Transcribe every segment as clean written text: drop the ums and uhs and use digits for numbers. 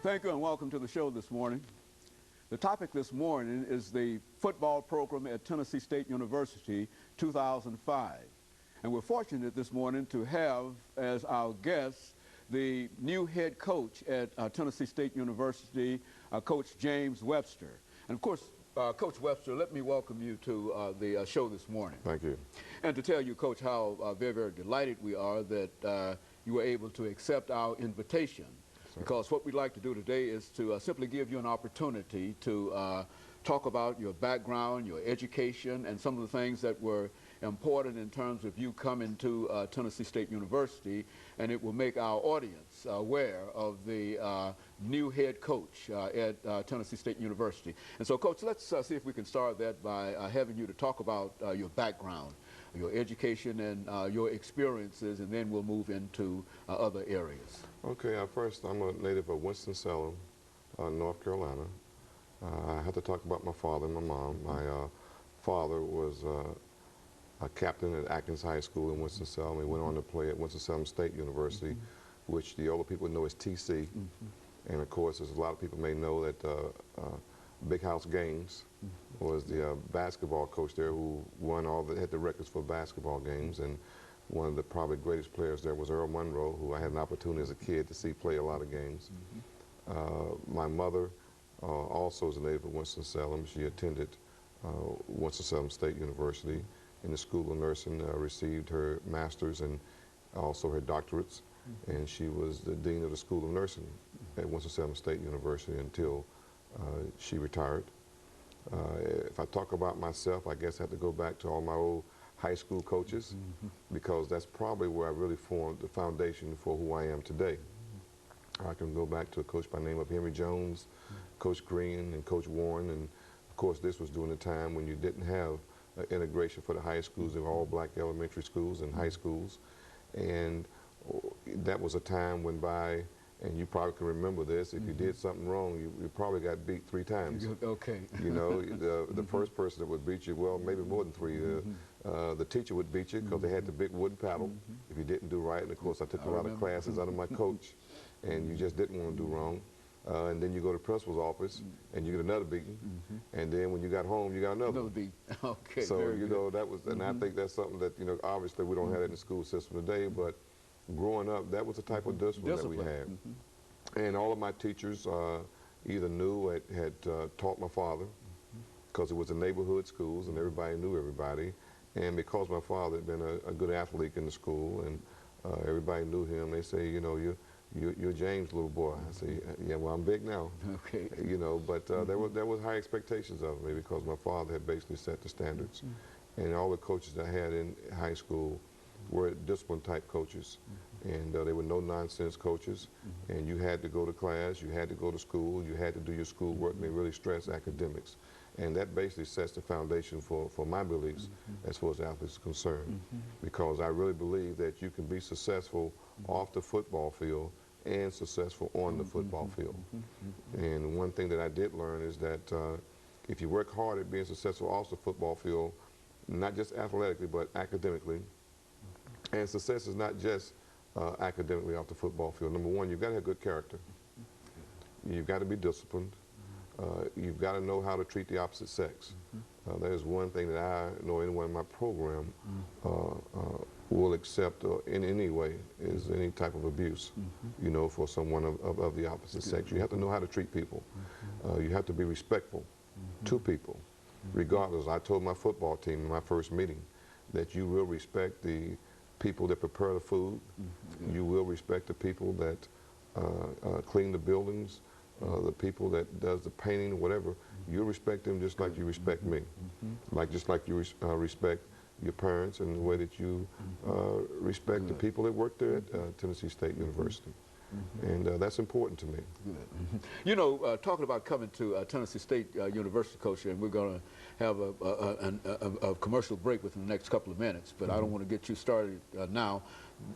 Thank you and welcome to the show this morning. The topic this morning is the football program at Tennessee State University 2005. And we're fortunate this morning to have as our guest the new head coach at Tennessee State University, Coach James Webster. And of course, Coach Webster, let me welcome you to the show this morning. Thank you. And to tell you, Coach, how very, very delighted we are that you were able to accept our invitation. Because what we'd like to do today is to simply give you an opportunity to talk about your background, your education, and some of the things that were important in terms of you coming to Tennessee State University, and it will make our audience aware of the new head coach at Tennessee State University. And so, Coach, let's see if we can start that by having you to talk about your background, your education, and your experiences, and then we'll move into other areas. Okay, first, I'm a native of Winston-Salem, North Carolina. I have to talk about my father and my mom. My father was a captain at Atkins High School in Winston-Salem. He went on to play at Winston-Salem State University, which the older people know as TC. And of course, as a lot of people may know, that Big House Games was the basketball coach there who had the records for basketball games. And one of the probably greatest players there was Earl Monroe, who I had an opportunity as a kid to see play a lot of games. My mother also is a native of Winston-Salem. She attended Winston-Salem State University in the School of Nursing, received her master's and also her doctorates. And she was the dean of the School of Nursing at Winston-Salem State University until she retired. If I talk about myself, I guess I have to go back to all my old high school coaches, because that's probably where I really formed the foundation for who I am today. I can go back to a coach by the name of Henry Jones, Coach Green, and Coach Warren. And of course, this was during the time when you didn't have integration for the high schools. They were all black elementary schools and high schools. And that was a time when by, and you probably can remember this, if you did something wrong, you probably got beat 3 times. Okay. You know, the first person that would beat you, well, maybe more than 3. The teacher would beat you because they had the big wooden paddle if you didn't do right. And of course, I took a lot of classes under my coach, and you just didn't want to do wrong. And then you go to the principal's office, and you get another beating. And then when you got home, you got another beat. Okay. So, you know, that was, and I think that's something that, you know, obviously we don't have that in the school system today, but growing up, that was the type of discipline that we had. And all of my teachers either knew or had taught my father, because it was a neighborhood schools and everybody knew everybody. And because my father had been a good athlete in the school and everybody knew him, they say, you know, you're James' little boy. I say, yeah, well, I'm big now. Okay. You know, but there was high expectations of me because my father had basically set the standards. And all the coaches I had in high school were discipline type coaches. And they were no-nonsense coaches. And you had to go to class, you had to go to school, you had to do your schoolwork, and they really stressed academics. And that basically sets the foundation for my beliefs as far as athletes are concerned. Because I really believe that you can be successful off the football field and successful on the football field. And one thing that I did learn is that if you work hard at being successful off the football field, not just athletically, but academically, and success is not just academically off the football field. Number one, you've got to have good character. You've got to be disciplined. You've got to know how to treat the opposite sex. That is one thing that I know anyone in my program will accept in any way, is any type of abuse, you know, for someone of the opposite sex. You have to know how to treat people. You have to be respectful to people, regardless. I told my football team in my first meeting that you will respect the people that prepare the food. You will respect the people that clean the buildings, the people that does the painting, whatever. You'll respect them just like you respect me, just like you respect your parents, and the way that you respect the people that work there at Tennessee State University. And that's important to me. Good. You know, talking about coming to Tennessee State University, Coach, and we're going to have a commercial break within the next couple of minutes, but I don't want to get you started now.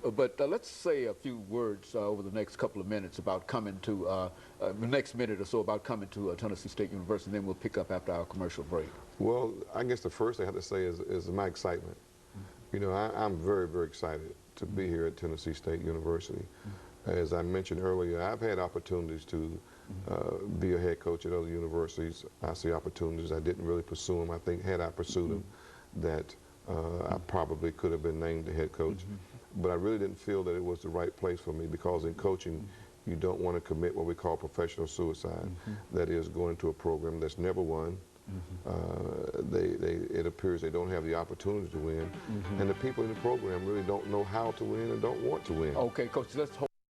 But let's say a few words over the next couple of minutes about coming to, the next minute or so about coming to Tennessee State University, and then we'll pick up after our commercial break. Well, I guess the first thing I have to say is my excitement. You know, I'm very, very excited to be here at Tennessee State University. As I mentioned earlier, I've had opportunities to be a head coach at other universities. I see opportunities. I didn't really pursue them. I think had I pursued them, that I probably could have been named the head coach. But I really didn't feel that it was the right place for me, because in coaching, you don't want to commit what we call professional suicide. That is, going to a program that's never won. It appears they don't have the opportunity to win, and the people in the program really don't know how to win and don't want to win. Okay, Coach, let's hope